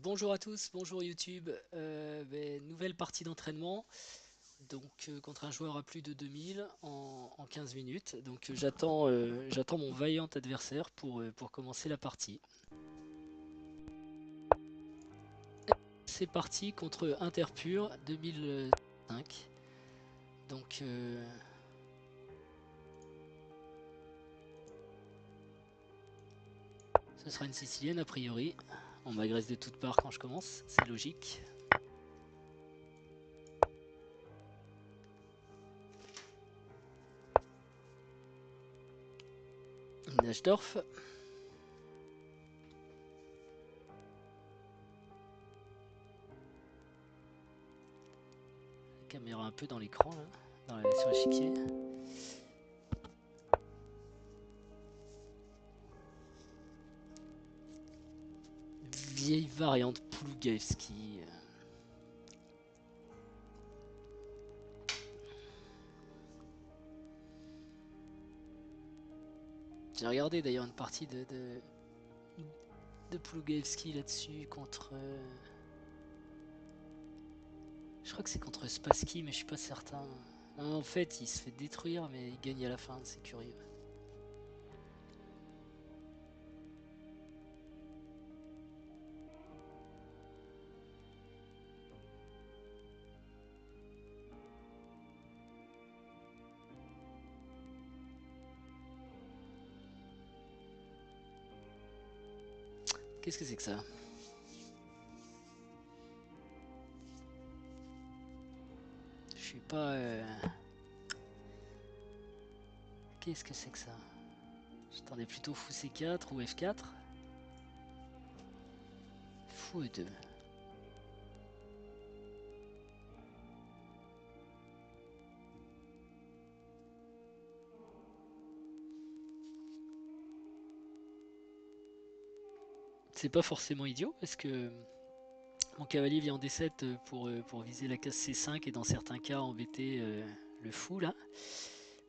Bonjour à tous, bonjour YouTube. Nouvelle partie d'entraînement. Contre un joueur à plus de 2000 en 15 minutes. J'attends mon vaillant adversaire pour commencer la partie. C'est parti contre Interpure 2005. Donc euh, Ce sera une Sicilienne a priori. On m'agresse de toutes parts quand je commence, c'est logique. Najdorf. La caméra un peu dans l'écran là, sur l'échiquier. Vieille variante Plougaevski. J'ai regardé d'ailleurs une partie de Plougaevski là-dessus contre. Je crois que c'est contre Spassky, mais je suis pas certain. Non, en fait, il se fait détruire, mais il gagne à la fin, c'est curieux. Qu'est-ce que c'est que ça? Je suis pas. Qu'est-ce que c'est que ça? J'attendais plutôt fou C4 ou F4. Fou E2. C'est pas forcément idiot parce que mon cavalier vient en D7 pour viser la case C5 et dans certains cas embêter le fou là.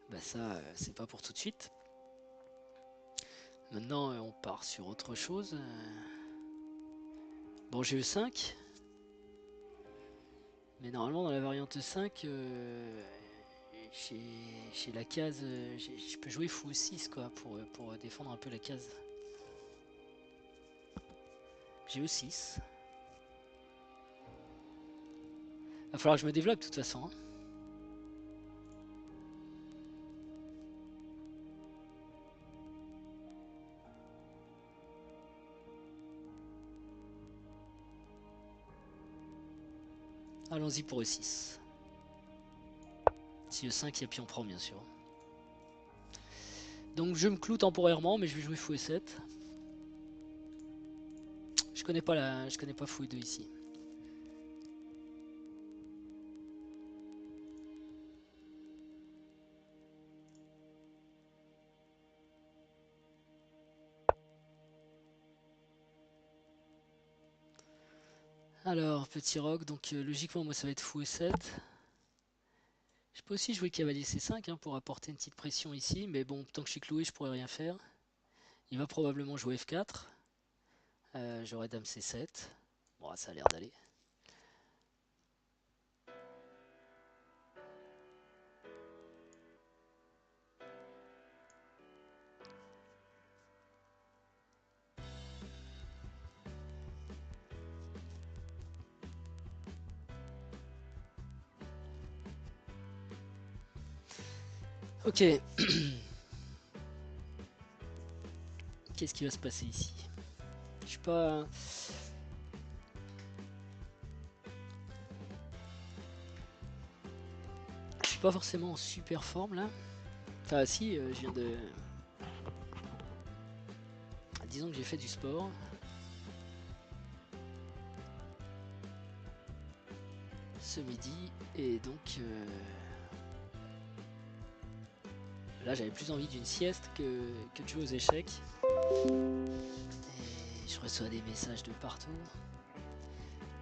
Bah ça, c'est pas pour tout de suite. Maintenant, on part sur autre chose. Bon, j'ai E5. Mais normalement, dans la variante 5, chez la case, je peux jouer fou 6 quoi, pour défendre un peu la case. J'ai E6. Va falloir que je me développe de toute façon. Allons-y pour E6. Si E5, il y a pion prend bien sûr. Donc je me cloue temporairement, mais je vais jouer fou E7. Je connais pas fou E2 ici. Alors, petit roc, logiquement, moi ça va être fou E7. Je peux aussi jouer cavalier C5 pour apporter une petite pression ici, mais bon, tant que je suis cloué, je pourrais rien faire. Il va probablement jouer F4. J'aurai dame C7. Bon, ça a l'air d'aller. Ok. Qu'est-ce qui va se passer ici? Je suis pas. Je suis pas forcément en super forme là. Enfin si, je viens de. Disons que j'ai fait du sport. Ce midi. Et donc là j'avais plus envie d'une sieste que de jouer aux échecs. Et je reçois des messages de partout.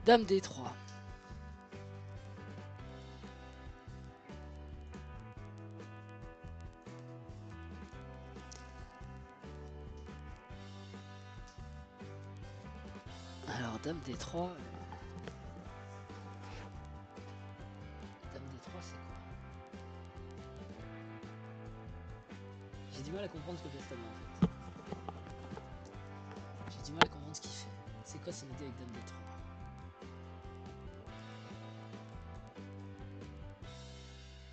Dame D3. Alors, dame D3. Dame D3, c'est quoi? J'ai du mal à comprendre ce que fait cette dame en fait. J'ai du mal à comprendre ce qu'il fait. C'est quoi son idée avec dame D3?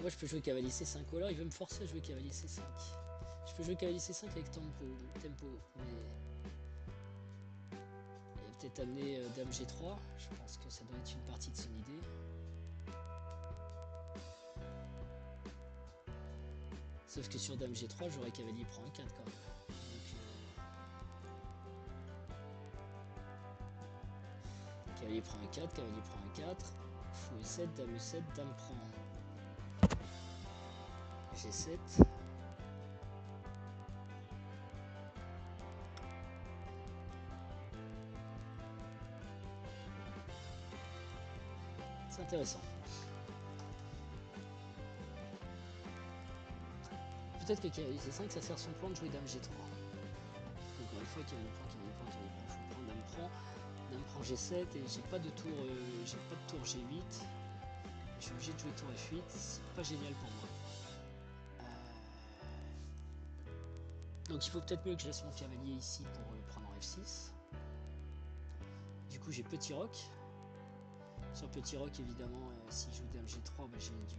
Moi je peux jouer cavalier C5 ou alors il veut me forcer à jouer cavalier C5. Je peux jouer cavalier C5 avec tempo, mais il va peut-être amener dame G3. Je pense que ça doit être une partie de son idée. Sauf que sur dame G3 j'aurais cavalier prend un 4 quand même. Donc, cavalier prend un 4, cavalier prend un 4, fou E7, dame E7, dame prend G7. C'est intéressant. Peut-être que cavalier C5 ça sert son plan de jouer dame G3. Encore une fois, cavalier prend, cavalier prend, cavalier prend, fou prend, dame prend G7 et j'ai pas de tour G8. Je suis obligé de jouer tour F8, c'est pas génial pour moi. Donc il faut peut-être mieux que je laisse mon cavalier ici pour prendre en F6. Du coup j'ai petit roc. Sur petit roc évidemment si je joue dame G3 bah, j'ai du...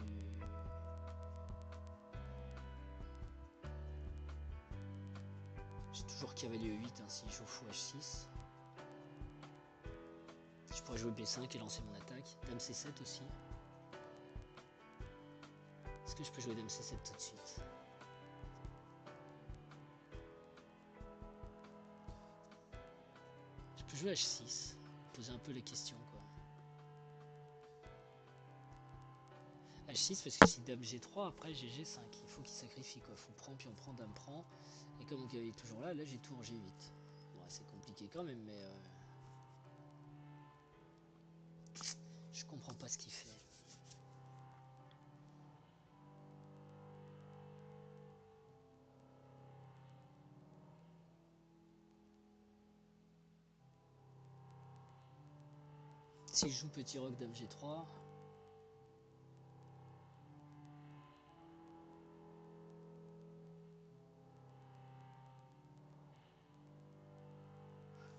J'ai toujours cavalier E8 hein, si je joue fou H6. Je pourrais jouer B5 et lancer mon attaque. Dame C7 aussi. Est-ce que je peux jouer dame C7 tout de suite? Je peux jouer H6. Poser un peu la question quoi. H6 parce que si dame G3 après j'ai G5. Il faut qu'il sacrifie quoi. Fou prend, pion prend, dame prend. Et comme mon cavalier est toujours là, là j'ai tour G8. Bon c'est compliqué quand même mais... Je comprends pas ce qu'il fait. Si je joue petit roc dame G3,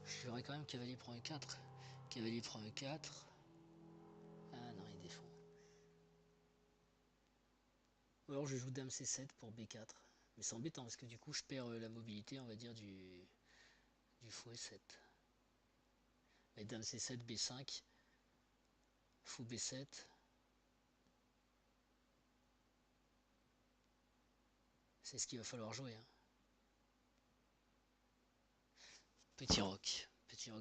je jouerais quand même cavalier prend E4. Cavalier prend E4. Ah non, il défend. Ou alors je joue dame C7 pour B4. Mais c'est embêtant parce que du coup je perds la mobilité, on va dire, du fou E7. Mais dame C7, B5, fou B7. C'est ce qu'il va falloir jouer. Hein. Petit roc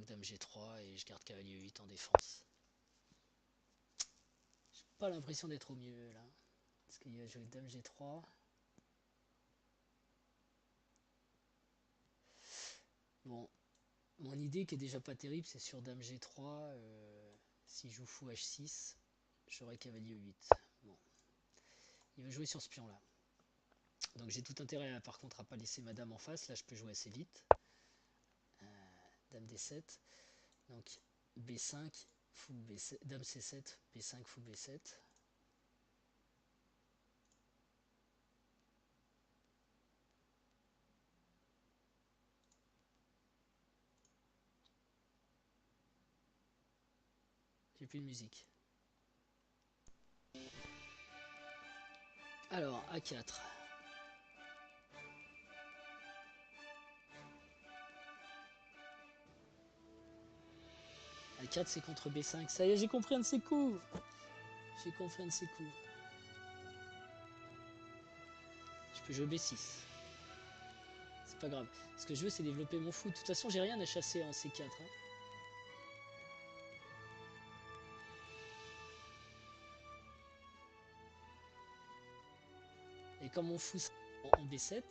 dame G3 et je garde cavalier E8 en défense. J'ai pas l'impression d'être au mieux là. Parce qu'il va jouer dame G3. Bon, mon idée qui est déjà pas terrible, c'est sur dame G3. Si je joue fou H6, j'aurai cavalier E8. Bon. Il va jouer sur ce pion là. Donc j'ai tout intérêt par contre à pas laisser ma dame en face. Là je peux jouer assez vite. Dame D7. Donc B5, fou B7, dame C7, B5, fou B7. J'ai plus de musique. Alors A4. A4 c'est contre B5. Ça y est, j'ai compris un de ses coups. J'ai compris un de ses coups. Je peux jouer B6. C'est pas grave. Ce que je veux c'est développer mon fou. De toute façon j'ai rien à chasser en C4. Hein. Et comme mon fou en B7,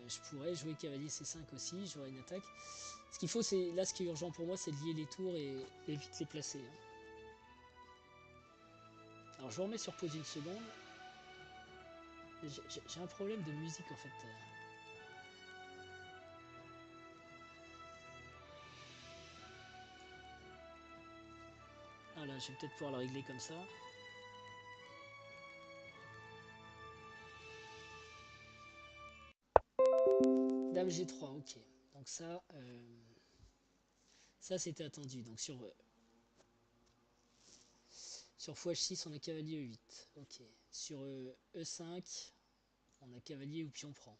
je pourrais jouer cavalier C5 aussi, j'aurai une attaque. Ce qu'il faut, c'est là, ce qui est urgent pour moi, c'est de lier les tours et vite les placer. Hein. Alors je vous remets sur pause une seconde. J'ai un problème de musique en fait. je vais peut-être pouvoir le régler comme ça. Dame G3, ok. Donc ça c'était attendu. Donc sur fou H6, on a cavalier E8. Ok. Sur E5, on a cavalier ou pion prend.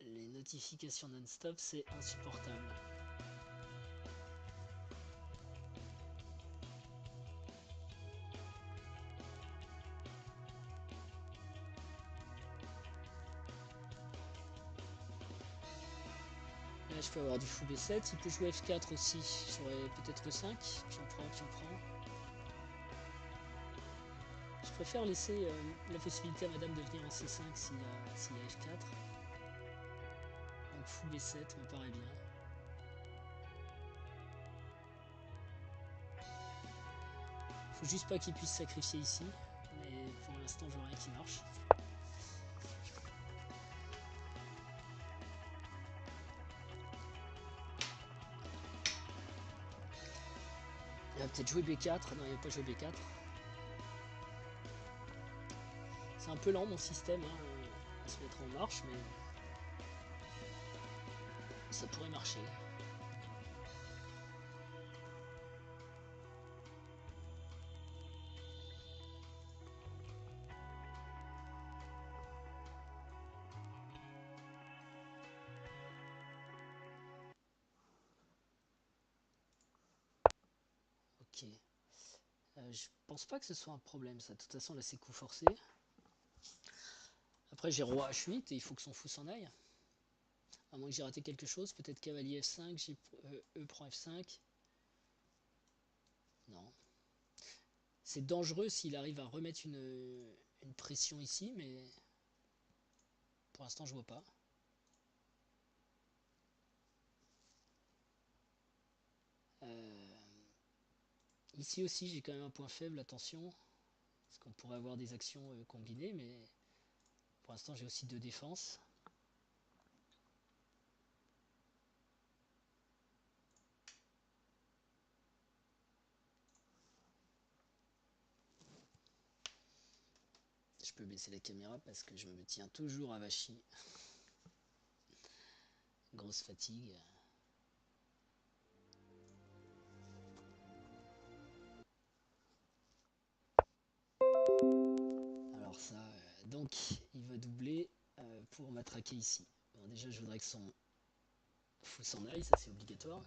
Les notifications non-stop, c'est insupportable. Là, je peux avoir du fou B7. Il peut jouer F4 aussi. J'aurais peut-être E5. Pion prend, pion prend. Je préfère laisser la possibilité à madame de venir en C5 s'il y a F4. Donc fou B7 me paraît bien. Faut juste pas qu'il puisse sacrifier ici. Mais pour l'instant, je vois rien qui marche. Il va peut-être jouer B4. Non, il va pas jouer B4. C'est un peu lent mon système à se mettre en marche, mais ça pourrait marcher. Ok. Je pense pas que ce soit un problème ça. De toute façon là c'est coup forcé. Après j'ai roi H8 et il faut que son fou s'en aille. À moins que j'ai raté quelque chose, peut-être cavalier F5, E prend F5. Non. C'est dangereux s'il arrive à remettre une pression ici, mais pour l'instant je vois pas. Ici aussi j'ai quand même un point faible, attention. Parce qu'on pourrait avoir des actions combinées, mais pour l'instant j'ai aussi 2 défenses. Je peux baisser la caméra parce que je me tiens toujours avachi. Grosse fatigue. Alors ça, donc il va doubler pour m'attraquer ici. Bon, déjà je voudrais que son fou s'en aille, ça c'est obligatoire.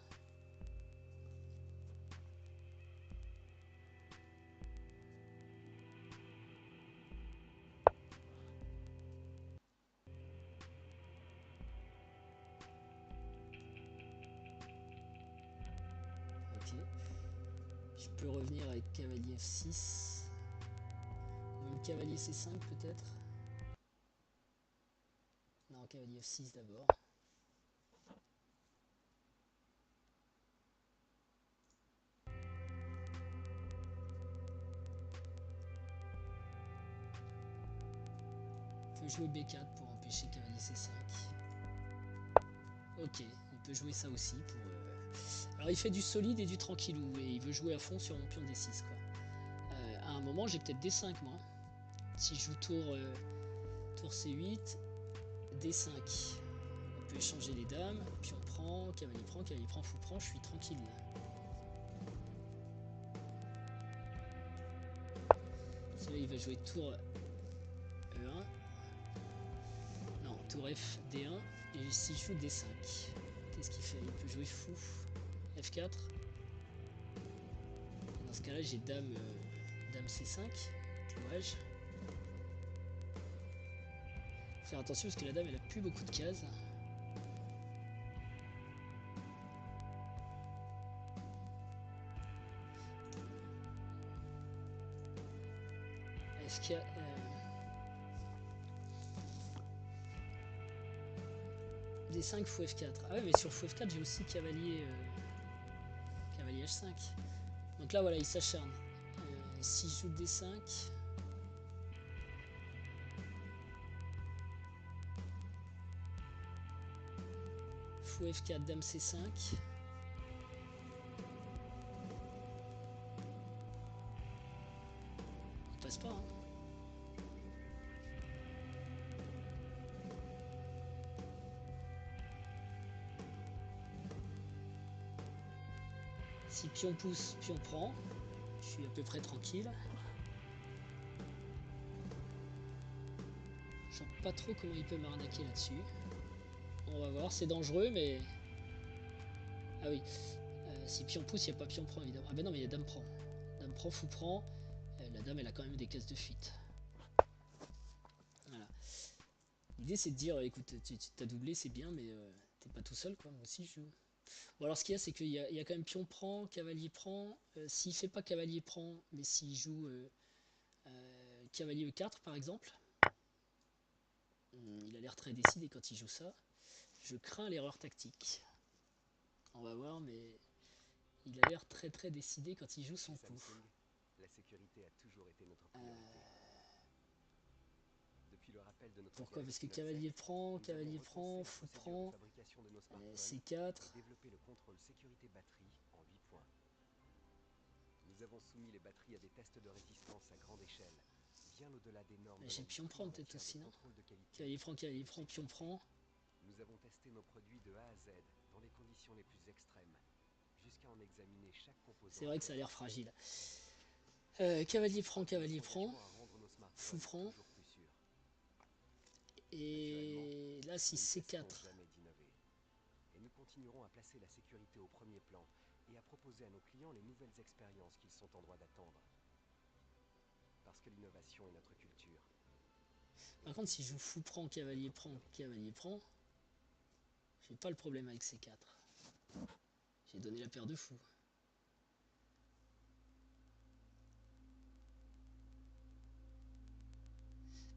Ok. Je peux revenir avec cavalier F6. Même cavalier C5 peut-être. Non, cavalier F6 d'abord. Il peut jouer B4 pour empêcher cavalier C5. Ok, il peut jouer ça aussi pour... Alors il fait du solide et du tranquillou et il veut jouer à fond sur mon pion D6 quoi. À un moment j'ai peut-être D5 moi. Si je joue tour C8, D5. On peut échanger les dames, pion prend, cavalier prend, fou prend, je suis tranquille là. Celui-là il va jouer tour E1. Non, tour F, D1. Et si je joue D5, qu'est-ce qu'il fait? Il peut jouer fou, F4. Et dans ce cas-là j'ai dame C5, clouage. Faire attention parce que la dame elle a plus beaucoup de cases. Est-ce qu'il y a... D5 fou F4. Ah ouais mais sur fou F4 j'ai aussi cavalier H5. Donc là voilà il s'acharne. Si je joue D5. Fou F4, dame C5. Si pion pousse, pion prend. Je suis à peu près tranquille. Je sais pas trop comment il peut m'arnaquer là-dessus. On va voir, c'est dangereux, mais... Ah oui, si pion pousse, il n'y a pas pion prend, évidemment. Ah ben non, mais il y a dame prend. Dame prend, fou prend. La dame, elle a quand même des cases de fuite. Voilà. L'idée, c'est de dire, écoute, tu t'as doublé, c'est bien, mais t'es pas tout seul, quoi. Moi aussi, je joue. Bon, alors, ce qu'il y a, c'est qu'il y a quand même pion prend, cavalier prend. S'il fait pas cavalier prend, mais s'il joue cavalier E4, par exemple, il a l'air très décidé quand il joue ça. Je crains l'erreur tactique. On va voir, mais il a l'air très très décidé quand il joue son coup. La sécurité a toujours été notre priorité. Depuis le rappel de notre Pourquoi? Parce que Galaxy Note 7, cavalier prend, fou prend, C4. et développé le contrôle sécurité batterie en 8 points. Nous avons soumis les batteries à des tests de résistance à grande échelle, bien au-delà des normes de J'ai pion l'industrie prend en peut-être matière de aussi, non? contrôle de qualité. Cavalier prend, pion prend. Nous avons testé nos produits de A à Z dans les conditions les plus extrêmes, jusqu'à en examiner chaque composant. C'est vrai que ça a l'air fragile. Cavalier prend, fou prend. Et là, si C4. Et nous continuerons à placer la sécurité au premier plan et à proposer à nos clients les nouvelles expériences qu'ils sont en droit d'attendre. Parce que l'innovation est notre culture. Par contre, si je joue fou prend, cavalier prend, j'ai pas le problème avec C4. J'ai donné la paire de fous.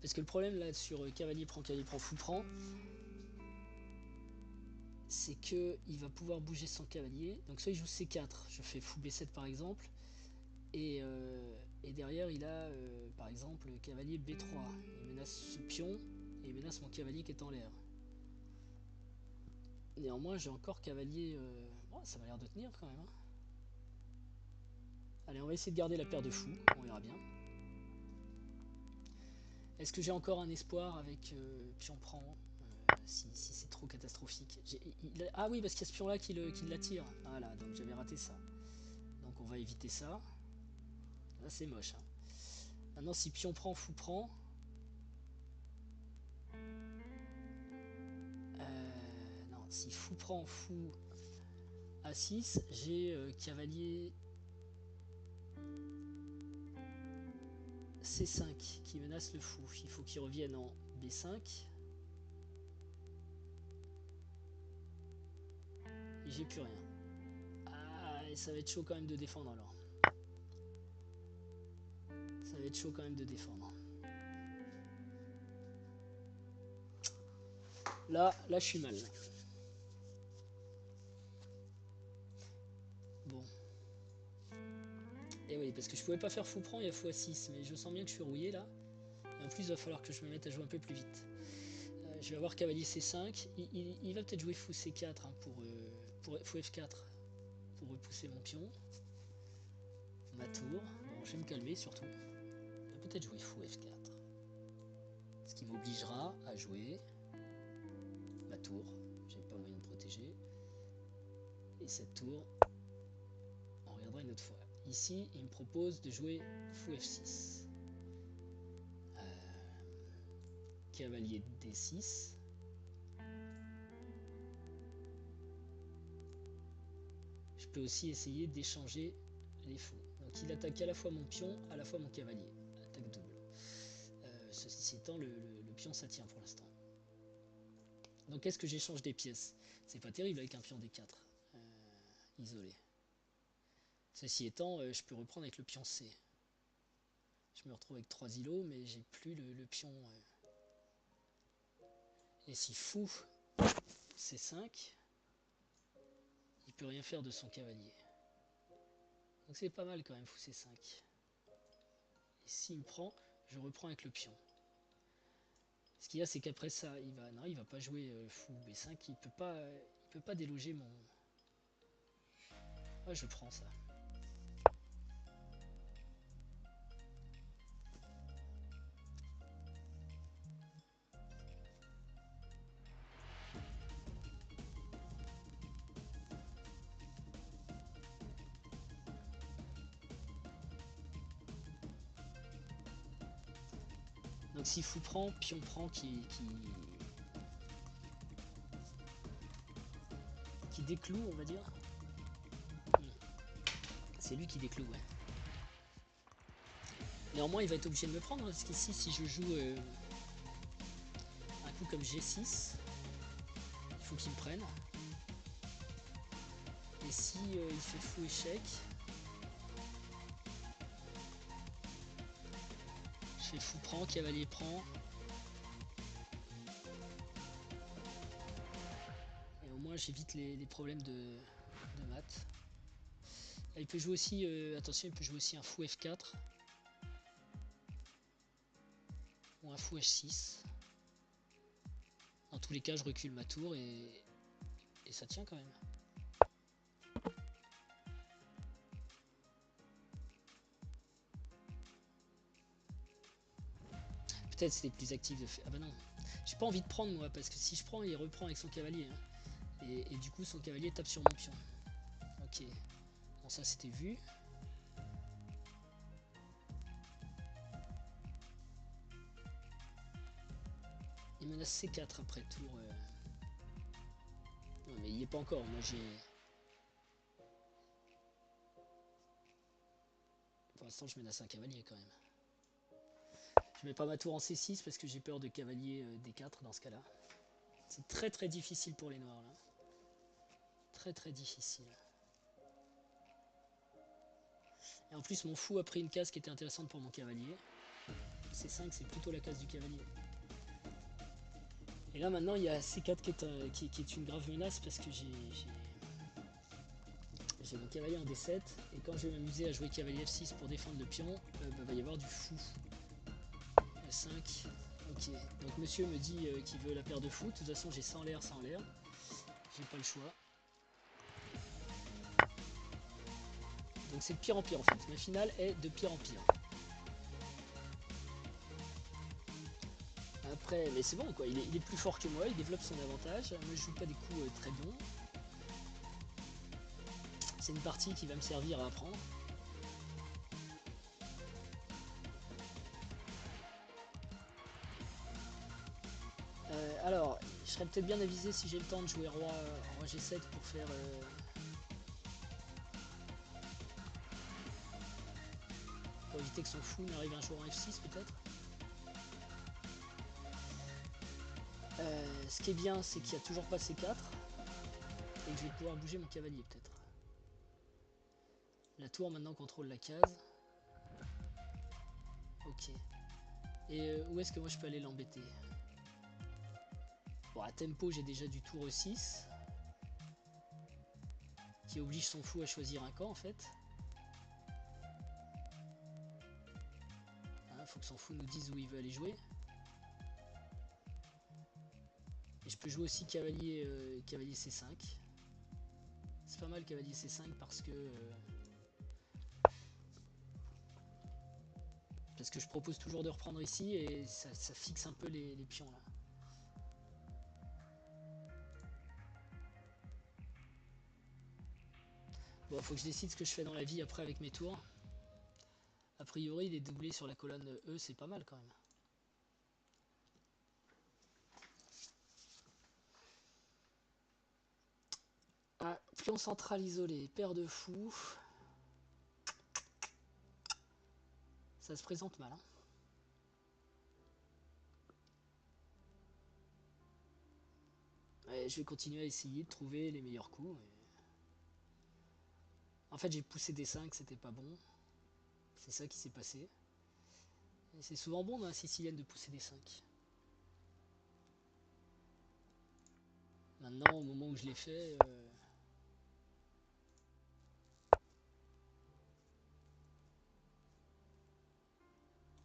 Parce que le problème là sur cavalier prend, fou prend, c'est que il va pouvoir bouger son cavalier. Donc soit il joue C4, je fais fou B7 par exemple, et derrière il a par exemple cavalier B3. Il menace ce pion et il menace mon cavalier qui est en l'air. Néanmoins j'ai encore cavalier... Bon, ça m'a l'air de tenir quand même. Hein. Allez, on va essayer de garder la paire de fous, on verra bien. Est-ce que j'ai encore un espoir avec pion prend si c'est trop catastrophique. Ah oui, parce qu'il y a ce pion là qui l'attire. Voilà, donc j'avais raté ça. Donc on va éviter ça. Là c'est moche. Hein. Maintenant si pion prend, fou prend. Non, si fou prend, fou A6, j'ai cavalier C5 qui menace le fou. Il faut qu'il revienne en B5. Et j'ai plus rien. Ah, et ça va être chaud quand même de défendre alors. Ça va être chaud quand même de défendre. Là je suis mal. Bon. Et oui, parce que je pouvais pas faire fou prend, il y a fou A6, mais je sens bien que je suis rouillé là. Et en plus, il va falloir que je me mette à jouer un peu plus vite. Je vais avoir cavalier C5. Il va peut-être jouer fou C4 hein, pour fou F4 pour repousser mon pion. Ma tour. Bon, je vais me calmer surtout. Il va peut-être jouer fou F4. Ce qui m'obligera à jouer ma tour. J'ai pas moyen de protéger. Et cette tour, on regardera une autre fois. Ici, il me propose de jouer fou F6. Cavalier D6. Je peux aussi essayer d'échanger les fous. Donc il attaque à la fois mon pion, à la fois mon cavalier. Attaque double. Ceci étant, le pion ça tient pour l'instant. Donc est-ce que j'échange des pièces? C'est pas terrible avec un pion D4 isolé. Ceci étant, je peux reprendre avec le pion C. Je me retrouve avec 3 îlots, mais j'ai plus le pion. Et si fou C5, il peut rien faire de son cavalier. Donc c'est pas mal quand même fou C5. Et s'il me prend, je reprends avec le pion. Ce qu'il y a, c'est qu'après ça, il va pas jouer fou B5, il peut pas déloger mon... Ouais, je prends ça. Donc si fou prend, pion prend qui décloue, on va dire. C'est lui qui décloue, ouais. Néanmoins, il va être obligé de me prendre, hein, parce qu'ici, si je joue un coup comme G6, il faut qu'il me prenne. Et si il fait fou échec, je fais fou prend, cavalier prend. Et au moins, j'évite les problèmes de maths. Il peut jouer aussi, attention, il peut jouer aussi un fou F4 ou un fou H6. Dans tous les cas, je recule ma tour et ça tient quand même. Peut-être c'était plus actif de faire. Ah bah non, j'ai pas envie de prendre moi parce que si je prends, il reprend avec son cavalier. Hein. Et du coup, son cavalier tape sur mon pion. Ok, bon, ça c'était vu. Il menace C4 après tour. Non, mais il n'y est pas encore. Moi j'ai. Pour l'instant, je menace un cavalier quand même. Je mets pas ma tour en C6 parce que j'ai peur de cavalier D4 dans ce cas-là. C'est très très difficile pour les noirs là. Très très difficile. Et en plus, mon fou a pris une case qui était intéressante pour mon cavalier. C5, c'est plutôt la case du cavalier. Et là maintenant, il y a C4 qui est une grave menace parce que j'ai mon cavalier en D7. Et quand je vais m'amuser à jouer cavalier F6 pour défendre le pion, va y avoir du fou. E5. Ok, donc monsieur me dit qu'il veut la paire de fou. De toute façon, j'ai sans l'air, sans l'air. J'ai pas le choix. Donc c'est de pire en pire en fait. Ma finale est de pire en pire. Après, mais c'est bon quoi, il est plus fort que moi, il développe son avantage. Moi je joue pas des coups très bons. C'est une partie qui va me servir à apprendre. Alors, je serais peut-être bien avisé si j'ai le temps de jouer roi G7 pour faire... pour éviter que son fou n'arrive un jour en F6 peut-être. Ce qui est bien, c'est qu'il n'y a toujours pas C4 et que je vais pouvoir bouger mon cavalier peut-être. La tour maintenant contrôle la case. Ok. Et où est-ce que moi je peux aller l'embêter? Bon, à tempo, j'ai déjà du tour E6 qui oblige son fou à choisir un camp en fait. Faut que son fou nous dise où il veut aller jouer. Et je peux jouer aussi cavalier, cavalier C5. C'est pas mal cavalier C5 parce que je propose toujours de reprendre ici et ça fixe un peu les pions là. Bon, faut que je décide ce que je fais dans la vie après avec mes tours. A priori, les doublés sur la colonne E, c'est pas mal quand même. Ah, pion central isolé, paire de fous. Ça se présente mal. Hein. Ouais, je vais continuer à essayer de trouver les meilleurs coups. Mais... En fait, j'ai poussé des 5, c'était pas bon. C'est ça qui s'est passé. Et c'est souvent bon dans la sicilienne de pousser des 5. Maintenant, au moment où je l'ai fait...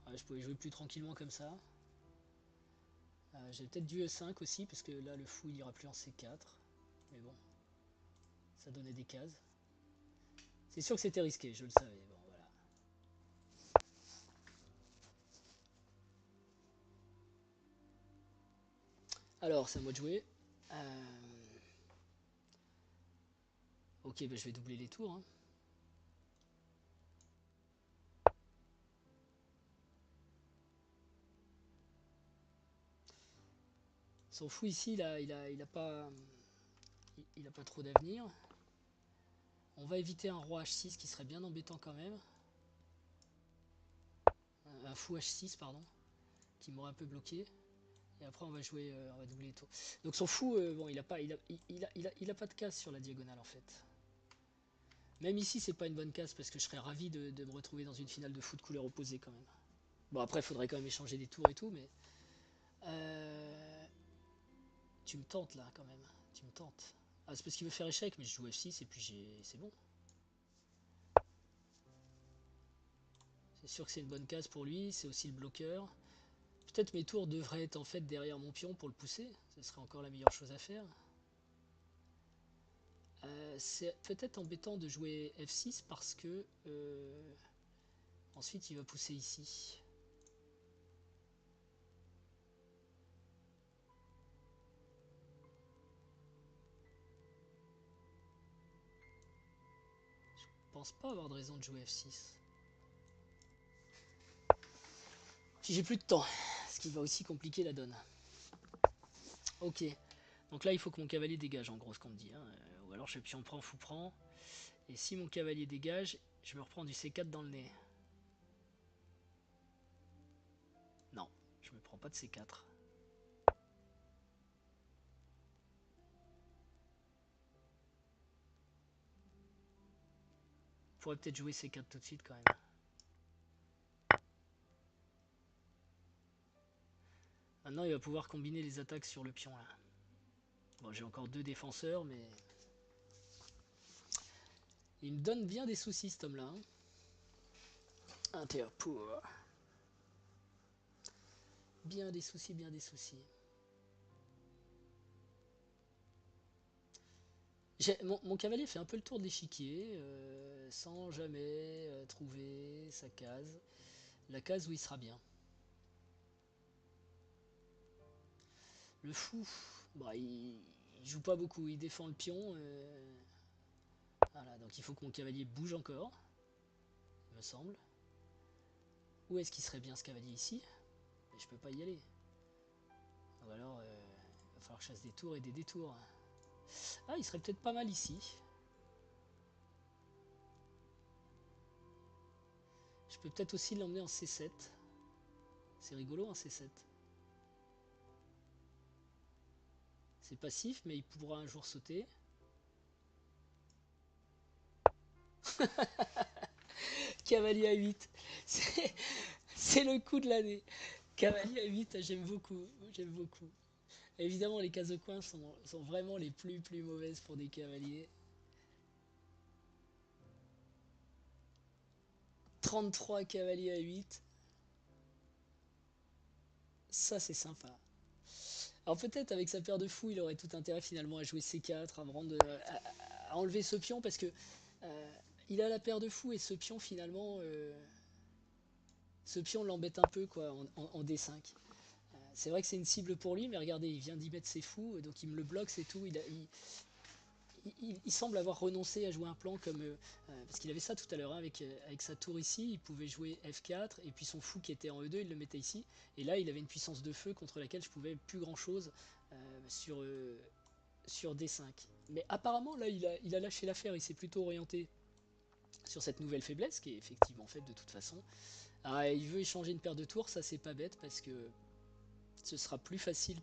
Ouais, je pouvais jouer plus tranquillement comme ça. J'ai peut-être du E5 aussi, parce que là, le fou, il ira plus en C4. Mais bon, ça donnait des cases. C'est sûr que c'était risqué, je le savais. Bon, voilà. Alors, c'est à moi de jouer. Ok, bah, je vais doubler les tours. Hein. Son fou ici, il a pas trop d'avenir. On va éviter un roi H6 qui serait bien embêtant quand même. Un fou H6, pardon, qui m'aurait un peu bloqué. Et après on va jouer, on va doubler les tours. Donc son fou, bon, il a pas de case sur la diagonale en fait. Même ici, c'est pas une bonne case parce que je serais ravi de me retrouver dans une finale de foot couleur opposée quand même. Bon, après, il faudrait quand même échanger des tours et tout, mais. Tu me tentes là quand même. Tu me tentes. Ah, c'est parce qu'il veut faire échec, mais je joue F6 et puis c'est bon. C'est sûr que c'est une bonne case pour lui, c'est aussi le bloqueur. Peut-être mes tours devraient être en fait derrière mon pion pour le pousser. Ce serait encore la meilleure chose à faire. C'est peut-être embêtant de jouer F6 parce que ensuite il va pousser ici. Je pense pas avoir de raison de jouer F6. Puis j'ai plus de temps, ce qui va aussi compliquer la donne. Ok, donc là il faut que mon cavalier dégage en gros ce qu'on me dit. Hein. Ou alors je fais pion prend, fou prend. Et si mon cavalier dégage, je me reprends du C4 dans le nez. Non, je me prends pas de C4. Je pourrais peut-être jouer C4 tout de suite quand même. Maintenant il va pouvoir combiner les attaques sur le pion là. Bon, j'ai encore 2 défenseurs, mais il me donne bien des soucis cet homme là. Hein. Interpour. Bien des soucis, bien des soucis. Mon cavalier fait un peu le tour de l'échiquier, sans jamais trouver sa case. La case où il sera bien. Le fou, bah, il joue pas beaucoup, il défend le pion. Voilà, donc il faut que mon cavalier bouge encore, il me semble. Où est-ce qu'il serait bien ce cavalier ici? Mais je peux pas y aller. Ou alors, il va falloir que je fasse des tours et des détours. Ah, il serait peut-être pas mal ici. Je peux peut-être aussi l'emmener en C7. C'est rigolo un C7. C'est passif, mais il pourra un jour sauter. Cavalier à 8. C'est le coup de l'année. Cavalier à 8, j'aime beaucoup. J'aime beaucoup. Évidemment, les cases au coin sont vraiment les plus mauvaises pour des cavaliers. 33 cavaliers à 8. Ça, c'est sympa. Alors peut-être avec sa paire de fous, il aurait tout intérêt finalement à jouer C4, à enlever ce pion parce que il a la paire de fous et ce pion finalement, ce pion l'embête un peu quoi en D5. C'est vrai que c'est une cible pour lui, mais regardez, il vient d'y mettre ses fous, donc il me le bloque, c'est tout. Il semble avoir renoncé à jouer un plan comme parce qu'il avait ça tout à l'heure hein, avec sa tour ici, il pouvait jouer F4 et puis son fou qui était en E2 il le mettait ici et là il avait une puissance de feu contre laquelle je pouvais plus grand chose sur D5. Mais apparemment là il a lâché l'affaire, il s'est plutôt orienté sur cette nouvelle faiblesse qui est effectivement faite de toute façon. Alors, il veut échanger une paire de tours, ça c'est pas bête parce que ce sera plus facile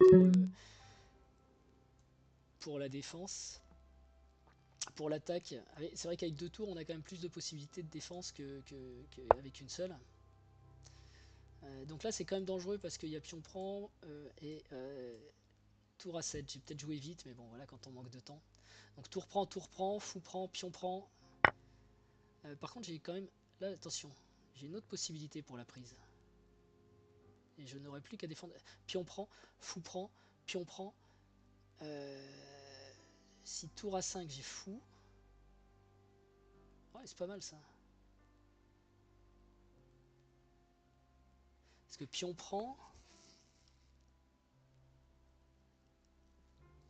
pour la défense. Pour l'attaque, c'est vrai qu'avec 2 tours, on a quand même plus de possibilités de défense qu'avec une seule. Donc là, c'est quand même dangereux parce qu'il y a pion prend et tour à 7. J'ai peut-être joué vite, mais bon, voilà, quand on manque de temps. Donc tour prend, fou prend, pion prend. Par contre, j'ai quand même... Là, attention, j'ai une autre possibilité pour la prise. Et je n'aurai plus qu'à défendre... Pion prend, fou prend, pion prend. Si tour à 5, j'ai fou. Ouais, c'est pas mal ça. Parce que pion prend,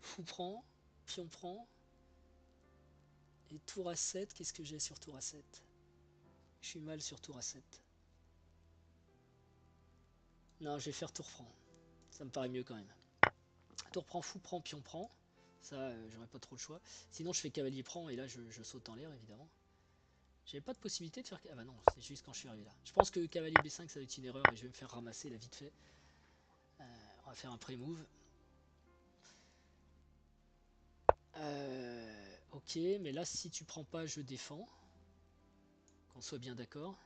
fou prend, pion prend. Et tour à 7, qu'est-ce que j'ai sur tour à 7? Je suis mal sur tour à 7. Non, je vais faire tour franc. Ça me paraît mieux quand même. tour prend, fou prend, pion prend. Ça, j'aurais pas trop le choix. Sinon, je fais cavalier prend et là, je saute en l'air, évidemment. J'avais pas de possibilité de faire... Ah bah non, c'est juste quand je suis arrivé là. Je pense que cavalier B5, ça va être une erreur et je vais me faire ramasser là vite fait. On va faire un pré-move. Ok, mais là, si tu prends pas, je défends. Qu'on soit bien d'accord.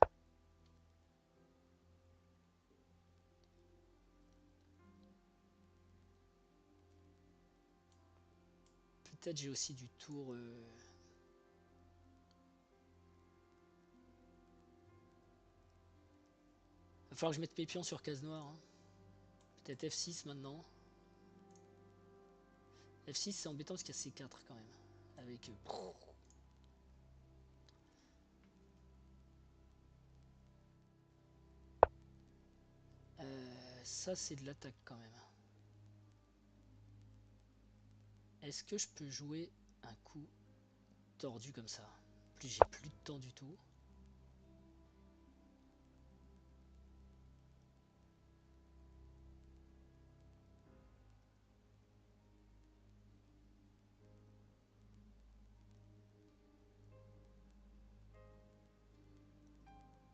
Peut-être j'ai aussi du tour... Va falloir que je mette mes pions sur case noire. Hein. Peut-être F6 maintenant. F6 c'est embêtant parce qu'il y a C4 quand même. Avec... ça c'est de l'attaque quand même. Est-ce que je peux jouer un coup tordu comme ça? Plus j'ai plus de temps du tout.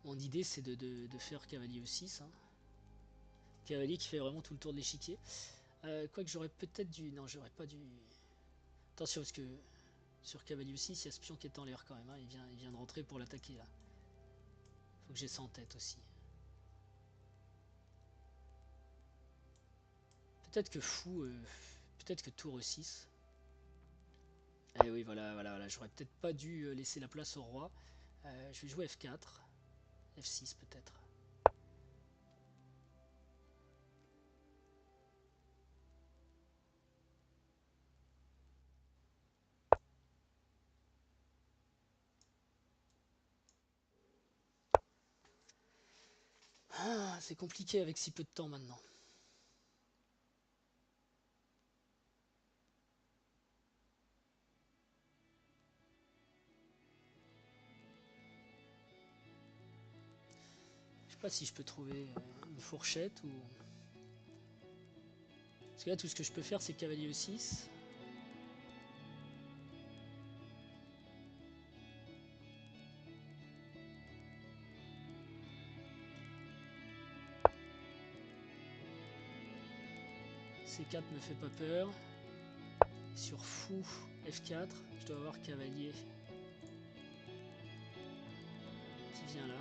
Mon idée c'est de faire cavalier E6. Hein. Cavalier qui fait vraiment tout le tour de l'échiquier. Quoique j'aurais peut-être dû... Non, j'aurais pas dû... Attention parce que sur cavalier E6, il y a ce pion qui est en l'air quand même. Hein. Il vient de rentrer pour l'attaquer là. Faut que j'ai ça en tête aussi. Peut-être que fou... peut-être que tour E6. Eh oui, voilà. J'aurais peut-être pas dû laisser la place au roi. Je vais jouer F4. F6 peut-être. Ah, c'est compliqué avec si peu de temps maintenant. Je sais pas si je peux trouver une fourchette ou... Parce que là, tout ce que je peux faire, c'est cavalier E6. C4 me fait pas peur. Sur fou F4, je dois avoir cavalier qui vient là.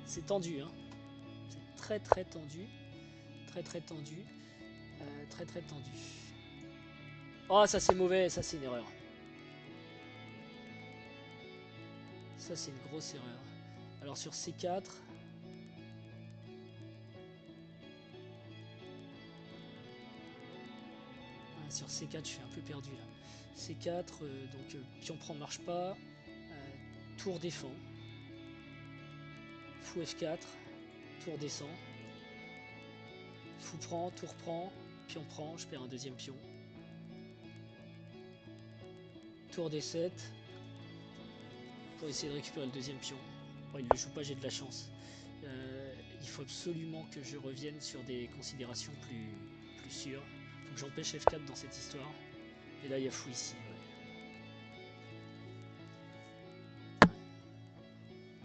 C'est tendu, hein. C'est très tendu. Très tendu. Très tendu. Oh, ça c'est mauvais, ça c'est une erreur. Ça c'est une grosse erreur. Alors sur C4... Sur C4, je suis un peu perdu là. C4, donc pion prend marche pas. Tour défend. Fou F4. Tour descend. Fou prend, tour prend. Pion prend, je perds un deuxième pion. Tour D7. Pour essayer de récupérer le deuxième pion. Bon, il ne le joue pas, j'ai de la chance. Il faut absolument que je revienne sur des considérations plus sûres. Faut que j'empêche F4 dans cette histoire. Et là, il y a fou ici. Ouais.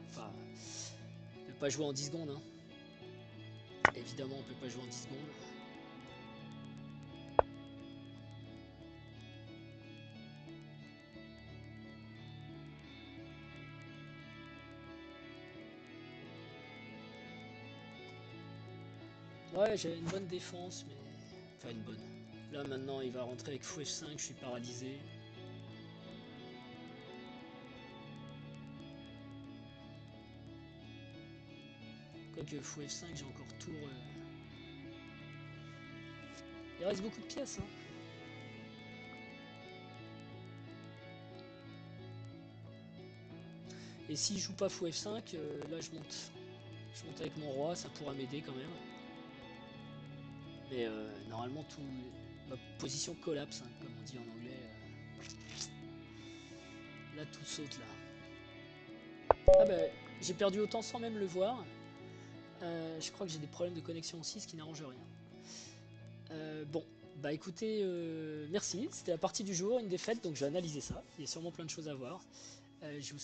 Enfin, on peut pas jouer en 10 secondes. Hein. Évidemment, on peut pas jouer en 10 secondes. Ouais, j'avais une bonne défense, mais... Enfin, une bonne. Là, maintenant, il va rentrer avec fou F5, je suis paralysé. Quoique fou F5, j'ai encore tour... Il reste beaucoup de pièces, hein. Et s'il joue pas fou F5, là, je monte. Je monte avec mon roi, ça pourra m'aider quand même. Mais normalement, ma position collapse, hein, comme on dit en anglais. Là, tout saute, là. Ah bah, j'ai perdu autant sans même le voir. Je crois que j'ai des problèmes de connexion aussi, ce qui n'arrange rien. Bon, Bah écoutez, merci. C'était la partie du jour, une défaite, donc je vais analyser ça. Il y a sûrement plein de choses à voir. Je vous